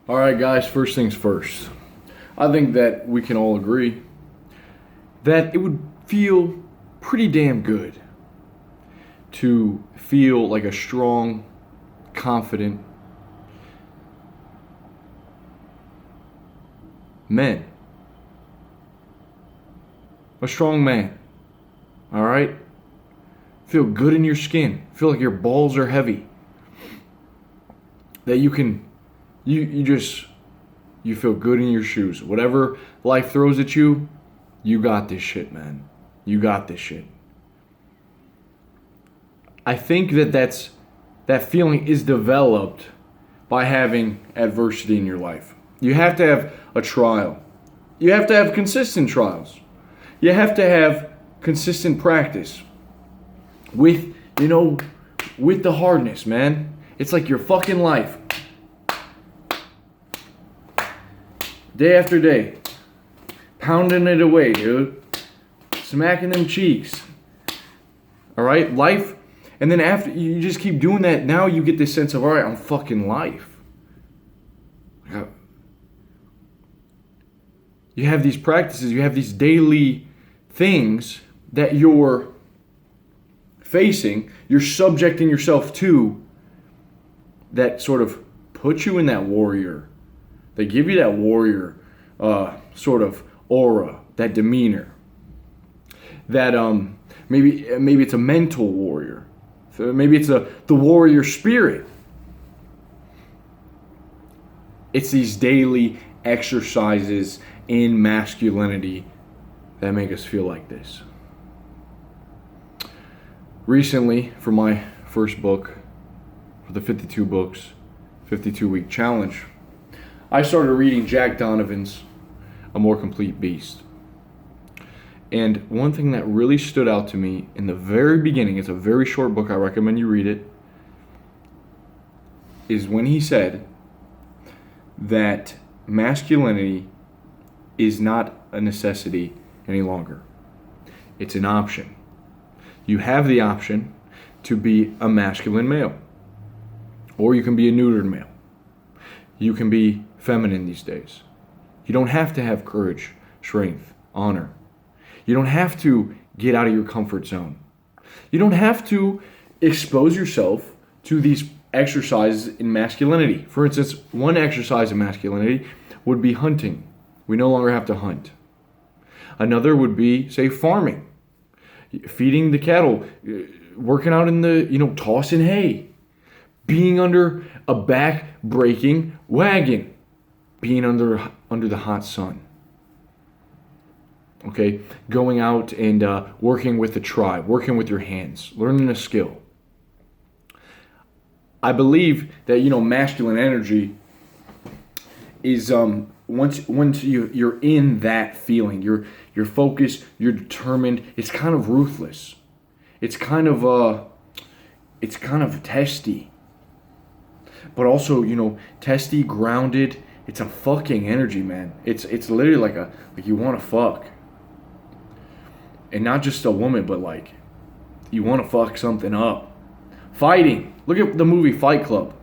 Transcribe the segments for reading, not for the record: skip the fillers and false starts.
All right, guys, first things first. I think that we can all agree that it would feel pretty damn good to feel like a strong, confident man. A strong man. All right? Feel good in your skin. Feel like your balls are heavy. That you can, you feel good in your shoes. Whatever life throws at you, you got this shit, man. You got this shit. I think that feeling is developed by having adversity in your life. You have to have a trial. You have to have consistent trials. You have to have consistent practice with, with the hardness, man. It's like your fucking life. Day after day. Pounding it away, dude. Smacking them cheeks. All right? Life. And then after you just keep doing that, now you get this sense of, all right, I'm fucking life. You have these practices, you have these daily things that you're facing, you're subjecting yourself to, that sort of put you in that warrior. They give you that warrior sort of aura, that demeanor. That maybe it's a mental warrior. So maybe it's the warrior spirit. It's these daily exercises in masculinity that make us feel like this. Recently, for my first book, for the 52 books, 52-week challenge, I started reading Jack Donovan's A More Complete Beast. And one thing that really stood out to me in the very beginning, it's a very short book, I recommend you read it, is when he said that masculinity is not a necessity any longer. It's an option. You have the option to be a masculine male, or you can be a neutered male. You can be feminine these days. You don't have to have courage, strength, honor. You don't have to get out of your comfort zone. You don't have to expose yourself to these exercises in masculinity. For instance, one exercise in masculinity would be hunting. We no longer have to hunt. Another would be, say, farming, feeding the cattle, working out in the, tossing hay, being under a back-breaking wagon, being under the hot sun. Okay, going out and working with the tribe, working with your hands, learning a skill. I believe that masculine energy is once you're in that feeling, you're focused, you're determined. It's kind of ruthless. It's kind of testy, but also testy, grounded. It's a fucking energy, man. It's literally like you want to fuck. And not just a woman, but like, you want to fuck something up. Fighting. Look at the movie Fight Club.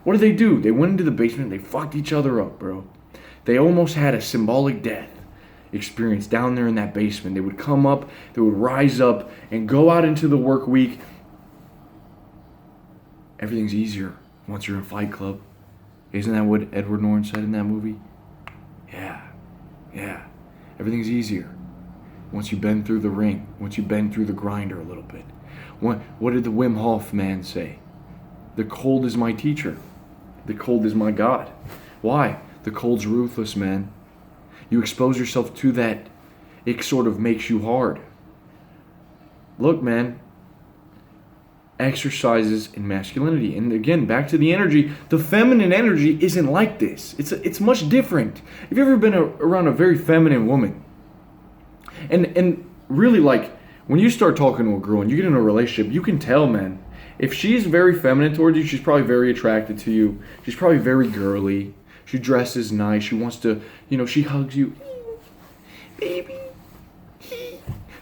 What did? They went into the basement, they fucked each other up, bro. They almost had a symbolic death experience down there in that basement. They would come up, they would rise up, and go out into the work week. Everything's easier once you're in Fight Club. Isn't that what Edward Norton said in that movie? Yeah. Everything's easier once you bend through the ring, once you bend through the grinder a little bit. What did the Wim Hof man say? The cold is my teacher. The cold is my God. Why? The cold's ruthless, man. You expose yourself to that, it sort of makes you hard. Look, man, exercises in masculinity. And again, back to the energy. The feminine energy isn't like this. It's much different. Have you ever been around a very feminine woman? And really, like, when you start talking to a girl and you get in a relationship, you can tell, man. If she's very feminine towards you, she's probably very attracted to you. She's probably very girly. She dresses nice. She wants to, she hugs you. Baby.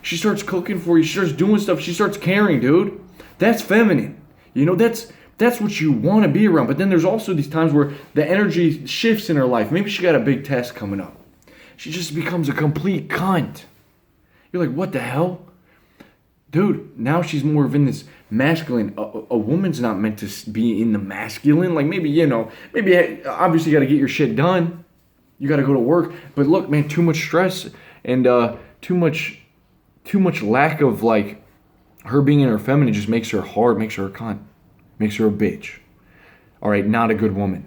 She starts cooking for you. She starts doing stuff. She starts caring, dude. That's feminine. That's That's what you want to be around. But then there's also these times where the energy shifts in her life. Maybe she got a big test coming up. She just becomes a complete cunt. You're like, what the hell? Dude, now she's more of in this masculine. A woman's not meant to be in the masculine. Like maybe, maybe obviously you got to get your shit done. You got to go to work. But look, man, too much stress and too much lack of like her being in her feminine just makes her hard, makes her a cunt, makes her a bitch. All right, not a good woman.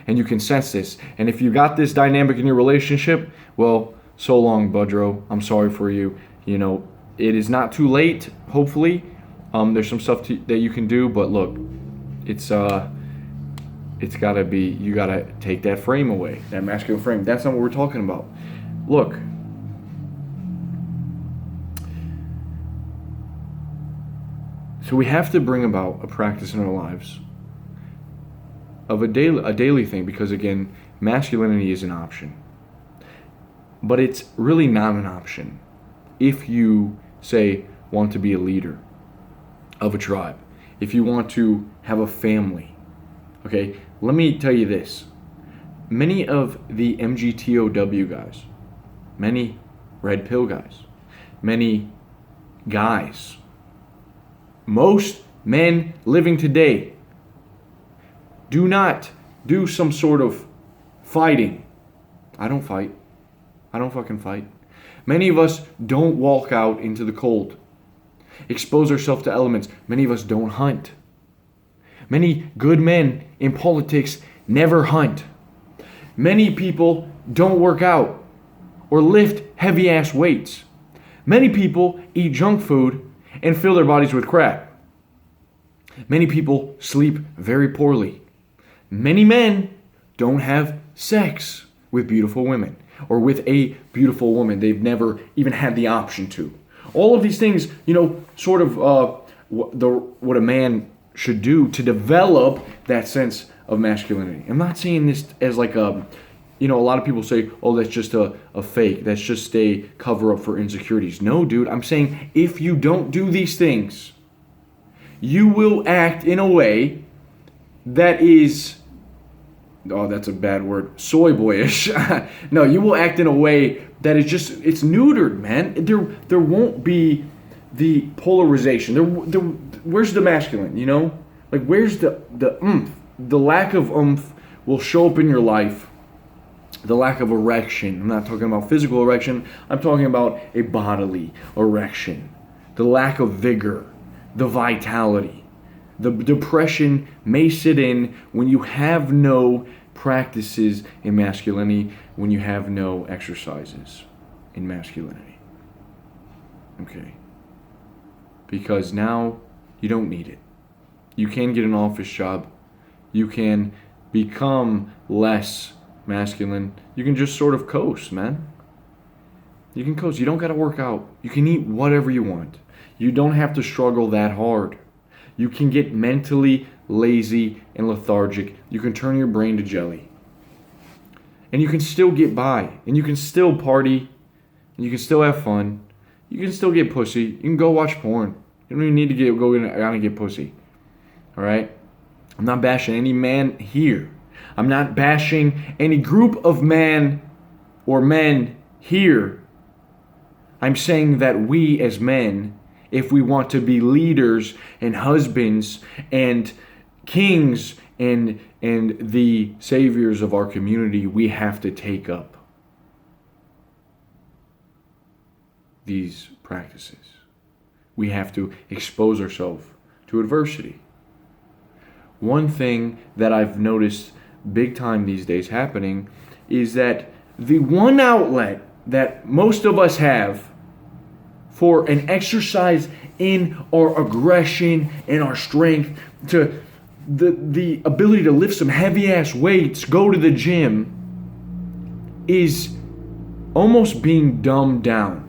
And you can sense this. And if you got this dynamic in your relationship, well, so long, Budro. I'm sorry for you. It is not too late, hopefully. There's some stuff that you can do, but look, it's gotta be, you gotta take that frame away, that masculine frame. That's not what we're talking about. Look, so we have to bring about a practice in our lives of a daily thing, because again, masculinity is an option. But it's really not an option if you, say, want to be a leader of a tribe, if you want to have a family. Okay, let me tell you this. Many of the MGTOW guys, many red pill guys, many guys, most men living today do not do some sort of fighting. I don't fight. I don't fucking fight. Many of us don't walk out into the cold, expose ourselves to elements. Many of us don't hunt. Many good men in politics never hunt. Many people don't work out or lift heavy ass weights. Many people eat junk food and fill their bodies with crap. Many people sleep very poorly. Many men don't have sex with beautiful women or with a beautiful woman. They've never even had the option to. All of these things, sort of what a man should do to develop that sense of masculinity. I'm not saying this as like a lot of people say, oh, that's just a fake. That's just a cover up for insecurities. No, dude, I'm saying if you don't do these things, you will act in a way that is, oh, that's a bad word, soy boyish. No, you will act in a way that is just, it's neutered, man. There won't be the polarization. Where's the masculine, Like, where's the oomph? The lack of oomph will show up in your life. The lack of erection. I'm not talking about physical erection. I'm talking about a bodily erection. The lack of vigor. The vitality. The depression may sit in when you have no practices in masculinity, when you have no exercises in masculinity. Okay. Because now you don't need it. You can get an office job. You can become less masculine. You can just sort of coast, man. You can coast. You don't got to work out. You can eat whatever you want. You don't have to struggle that hard. You can get mentally lazy and lethargic. You can turn your brain to jelly. And you can still get by. And you can still party. And you can still have fun. You can still get pussy. You can go watch porn. You don't even need to go out and get pussy. Alright? I'm not bashing any man here. I'm not bashing any group of man or men here. I'm saying that we as men, if we want to be leaders and husbands and kings and the saviors of our community, we have to take up these practices. We have to expose ourselves to adversity. One thing that I've noticed big time these days happening is that the one outlet that most of us have for an exercise in our aggression and our strength, to the ability to lift some heavy ass weights, go to the gym, is almost being dumbed down.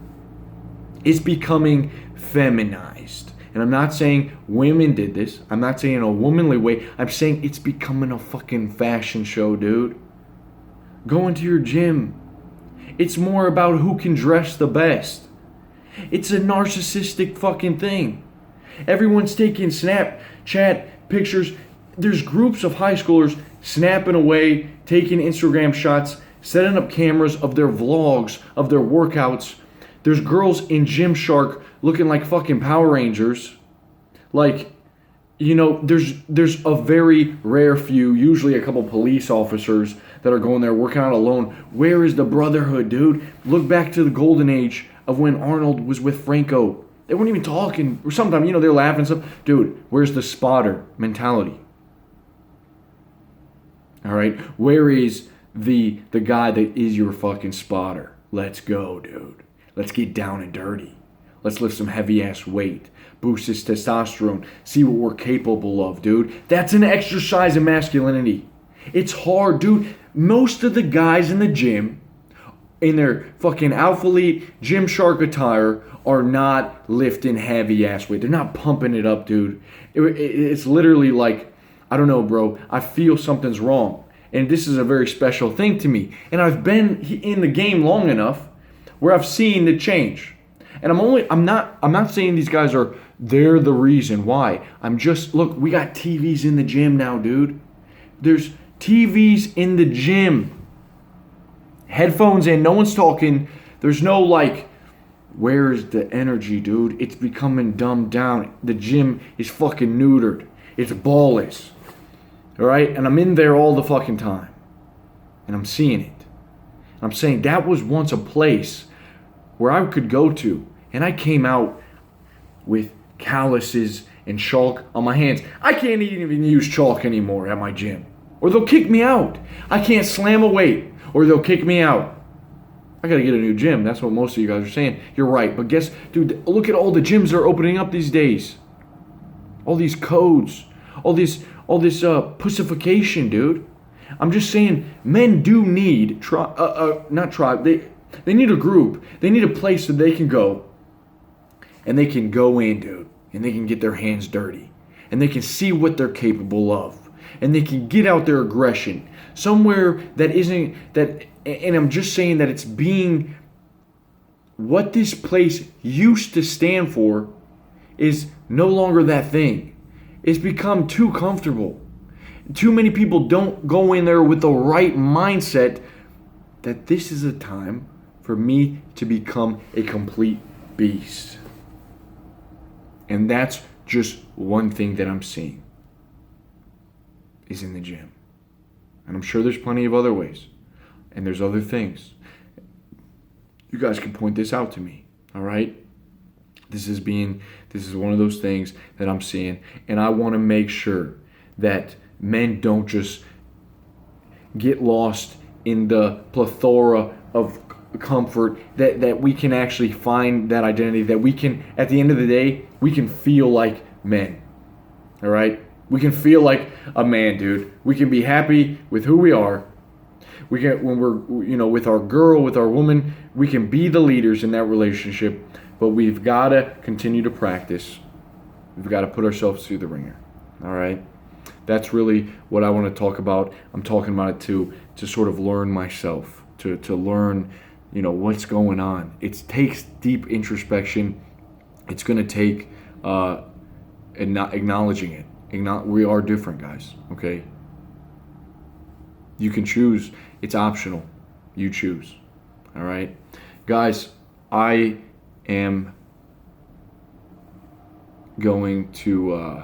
It's becoming feminized. And I'm not saying women did this. I'm not saying in a womanly way. I'm saying it's becoming a fucking fashion show, dude. Go into your gym. It's more about who can dress the best. It's a narcissistic fucking thing. Everyone's taking Snapchat pictures there's groups of high schoolers snapping away, taking Instagram shots, setting up cameras of their vlogs, of their workouts. There's girls in Gymshark looking like fucking Power Rangers. Like, there's a very rare few, usually a couple police officers that are going there working out alone. Where is the brotherhood, dude? Look back to the golden age of when Arnold was with Franco. They weren't even talking. Or sometimes, they're laughing and stuff. Dude, where's the spotter mentality? All right? Where is the guy that is your fucking spotter? Let's go, dude. Let's get down and dirty. Let's lift some heavy-ass weight. Boost his testosterone. See what we're capable of, dude. That's an exercise in masculinity. It's hard, dude. Most of the guys in the gym, in their fucking Alpha Elite Gymshark attire, are not lifting heavy-ass weight. They're not pumping it up, dude. It's literally like, I don't know, bro. I feel something's wrong. And this is a very special thing to me. And I've been in the game long enough where I've seen the change. And I'm not saying these guys they're the reason why. Look, we got TVs in the gym now, dude. There's TVs in the gym. Headphones in, no one's talking. There's no where's the energy, dude? It's becoming dumbed down. The gym is fucking neutered. It's ballless. All right? And I'm in there all the fucking time. And I'm seeing it. And I'm saying that was once a place where I could go to, and I came out with calluses and chalk on my hands. I can't even use chalk anymore at my gym, or they'll kick me out. I can't slam a weight, or they'll kick me out. I gotta get a new gym. That's what most of you guys are saying. You're right, but dude, look at all the gyms that are opening up these days. All these codes, all this pussification, dude. I'm just saying, men do need They need a group. They need a place that they can go. And they can go in, dude. And they can get their hands dirty. And they can see what they're capable of. And they can get out their aggression. Somewhere that isn't that. And I'm just saying that it's being. What this place used to stand for is no longer that thing. It's become too comfortable. Too many people don't go in there with the right mindset that this is a time for me to become a complete beast. And that's just one thing that I'm seeing is in the gym. And I'm sure there's plenty of other ways. And there's other things. You guys can point this out to me. All right? This is one of those things that I'm seeing. And I want to make sure that men don't just get lost in the plethora of comfort, that we can actually find that identity, that we can, at the end of the day, we can feel like men. All right? We can feel like a man, dude. We can be happy with who we are. We can, when we're, with our girl, with our woman, we can be the leaders in that relationship, but we've got to continue to practice. We've got to put ourselves through the ringer. All right? That's really what I want to talk about. I'm talking about it to sort of learn myself, to learn, what's going on. It takes deep introspection. It's going to take acknowledging it. We are different, guys, okay? You can choose. It's optional. You choose, all right? Guys, I am going to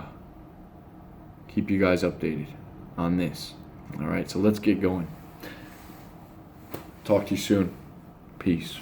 keep you guys updated on this, all right? So let's get going. Talk to you soon. Peace.